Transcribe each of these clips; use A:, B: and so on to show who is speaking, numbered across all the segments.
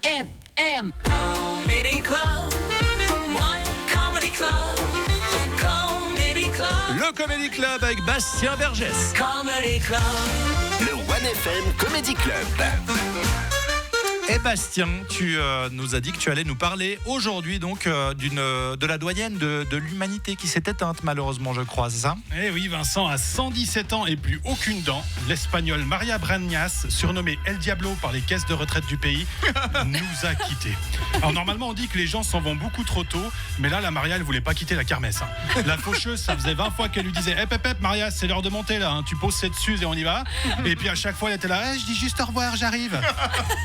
A: 1FM Comedy Club. One Comedy Club. Comedy Club.
B: Le Comedy Club avec Bastien Bergès.
A: Comedy Club.
C: Le 1FM Comedy Club.
B: Et Bastien, tu nous as dit que tu allais nous parler aujourd'hui donc de la doyenne de l'humanité qui s'est éteinte malheureusement, je crois, c'est ça ?
D: Eh oui, Vincent a 117 ans et plus aucune dent. L'Espagnole Maria Brañas, surnommée El Diablo par les caisses de retraite du pays, nous a quittés. Alors normalement, on dit que les gens s'en vont beaucoup trop tôt, mais là, la Maria, elle voulait pas quitter la kermesse. La faucheuse, ça faisait 20 fois qu'elle lui disait « Hep, Maria, c'est l'heure de monter là, tu poses cette suze et on y va. » Et puis à chaque fois, elle était là « Je dis juste au revoir, j'arrive. »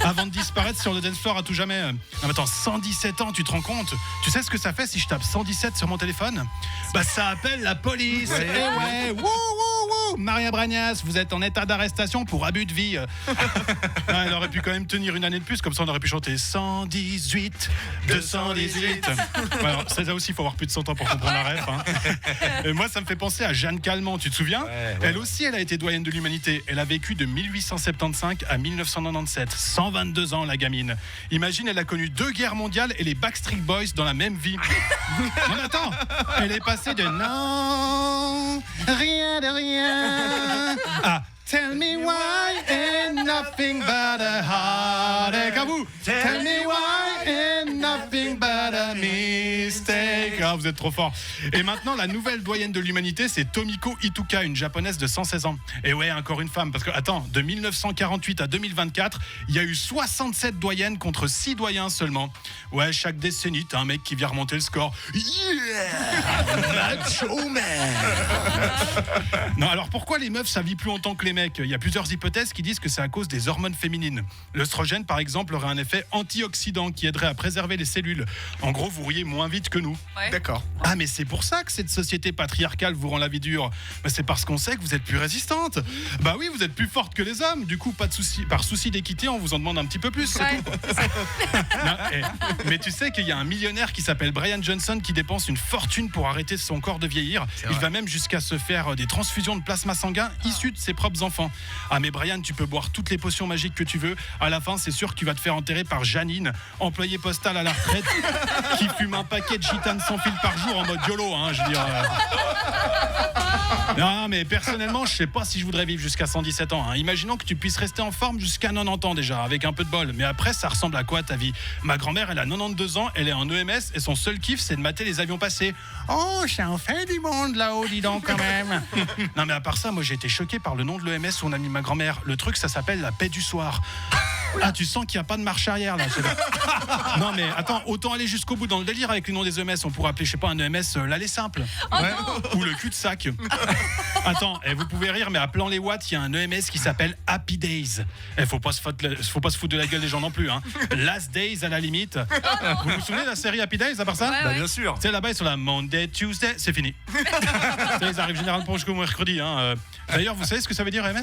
D: Avant de disparaître sur le dance floor à tout jamais. Non mais attends, 117 ans, tu te rends compte ? Tu sais ce que ça fait si je tape 117 sur mon téléphone ? Bah ça appelle la police.
B: Ouais.
D: Eh ouais, wouh, wouh, wouh. Maria Brañas, vous êtes en état d'arrestation pour abus de vie. Non, elle aurait pu quand même tenir une année de plus, comme ça on aurait pu chanter 118, 218. Alors, ça aussi, il faut avoir plus de 100 ans pour comprendre la ref. Et moi, ça me fait penser à Jeanne Calment, tu te souviens ?
B: Ouais.
D: Elle aussi, elle a été doyenne de l'humanité. Elle a vécu de 1875 à 1997. 122 ans, la gamine. Imagine, elle a connu 2 guerres mondiales et les Backstreet Boys dans la même vie. Non, mais attends, elle est passée de non, rien de rien à tell me why ain't nothing but a heartache. À vous. Tell me why ain't nothing but a mistake. Ah, vous êtes trop fort. Et maintenant, la nouvelle doyenne de l'humanité, c'est Tomiko Ituka, une japonaise de 116 ans. Et ouais, encore une femme. Parce que, attends, de 1948 à 2024, il y a eu 67 doyennes contre 6 doyens seulement. Ouais, chaque décennie, t'as un mec qui vient remonter le score. Yeah! Macho man! Non, alors pourquoi les meufs, ça vit plus longtemps que les mecs ? Il y a plusieurs hypothèses qui disent que c'est à cause des hormones féminines. L'œstrogène, par exemple, aurait un effet antioxydant qui aiderait à préserver les cellules. En gros, vous rouillez moins vite que nous.
E: Ouais.
D: D'accord. Ah, mais c'est pour ça que cette société patriarcale vous rend la vie dure. Bah, c'est parce qu'on sait que vous êtes plus résistante. Bah oui, vous êtes plus forte que les hommes. Du coup, pas de souci. Par souci d'équité, on vous en demande un petit peu plus. C'est
E: Ouais.
D: tout, quoi. Non, mais tu sais qu'il y a un millionnaire qui s'appelle Brian Johnson qui dépense une fortune pour arrêter son corps de vieillir. Il va même jusqu'à se faire des transfusions de plasma sanguin issues de ses propres enfants. Ah mais Brian, tu peux boire toutes les potions magiques que tu veux. À la fin, c'est sûr que tu vas te faire enterrer par Janine, employée postale à la retraite, qui fume un paquet de gitane sans fil par jour en mode YOLO, je veux dire. Non, mais personnellement, je sais pas si je voudrais vivre jusqu'à 117 ans. Imaginons que tu puisses rester en forme jusqu'à 90 ans déjà, avec un peu de bol. Mais après, ça ressemble à quoi ta vie ? Ma grand-mère, elle a 92 ans, elle est en EMS et son seul kiff, c'est de mater les avions passer. Oh, ça en fait du monde là-haut, dis donc quand même. Non, mais à part ça, moi j'ai été choqué par le nom de l'EMS où on a mis ma grand-mère. Le truc, ça s'appelle la paix du soir. Ah, tu sens qu'il n'y a pas de marche arrière là. Non, mais attends, autant aller jusqu'au bout dans le délire avec les noms des EMS. On pourrait appeler, je sais pas, un EMS l'aller simple. Ouais. Ou le cul-de-sac. Attends, vous pouvez rire, mais à Plan-les-Ouates, il y a un EMS qui s'appelle Happy Days. Faut pas se foutre de la gueule des gens non plus. Last Days à la limite. Vous vous souvenez de la série Happy Days à part ça ?
E: Ouais,
B: Bah
E: ouais.
B: bien sûr.
D: Tu sais, là-bas, ils sont là, Monday, Tuesday, c'est fini. Tu sais, ils arrivent généralement jusqu'au mercredi. D'ailleurs, vous savez ce que ça veut dire, EMS ?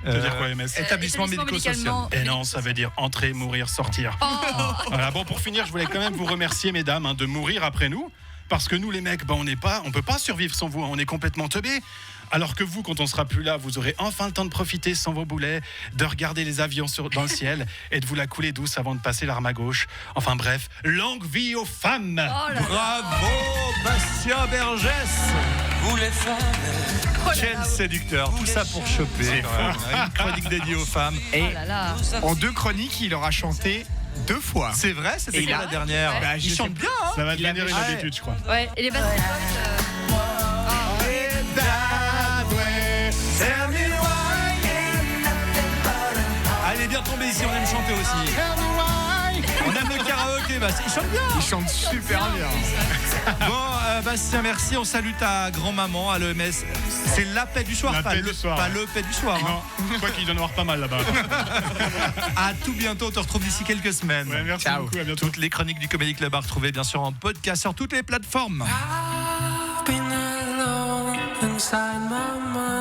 D: Ça veut dire quoi, EMS ?
B: Établissement médico-social.
D: Et non, ça veut dire entrer, mourir, sortir. Voilà, bon, pour finir, je voulais quand même vous remercier, mesdames, de mourir après nous. Parce que nous, les mecs, on peut pas survivre sans vous. On est complètement teubés. Alors que vous, quand on sera plus là, vous aurez enfin le temps de profiter sans vos boulets, de regarder les avions dans le ciel et de vous la couler douce avant de passer l'arme à gauche. Enfin bref, longue vie aux femmes.
E: Oh là là.
B: Bravo Bastien Bergès.
A: Vous les femmes.
E: Oh là
B: Quel
E: là.
B: séducteur, tout ça pour choper.
D: C'est
B: quand même. Une chronique dédiée aux femmes.
F: Et
E: Oh là là.
F: en 2 chroniques, il aura chanté 2 fois.
B: C'est vrai, c'était
F: Et
B: quoi
F: là-
B: la dernière
E: Ouais.
F: Bah,
B: Il
F: je
B: chante
F: sais
B: bien,
D: Ça va devenir une
B: Ah ouais.
D: habitude, je crois.
E: Ouais, et les Backstreet Boys.
B: Ah, il est bien tombé ici, on aime chanter aussi. On aime le karaoké, Bastien. Il chante bien.
F: Il chante super bien.
B: Bon, Bastien, merci. On salue ta grand-maman à l'EMS. C'est la paix du soir,
D: La
B: pas
D: paix
B: le
D: du soir.
B: pas le paix du soir.
D: Non, je crois qu'il doit y en avoir pas mal là-bas.
B: À tout bientôt. On te retrouve d'ici quelques semaines.
D: Ouais, merci
F: Ciao.
D: beaucoup, à bientôt.
B: Toutes les chroniques du Comedy Club à retrouver bien sûr en podcast sur toutes les plateformes.
A: I've been alone inside my mind.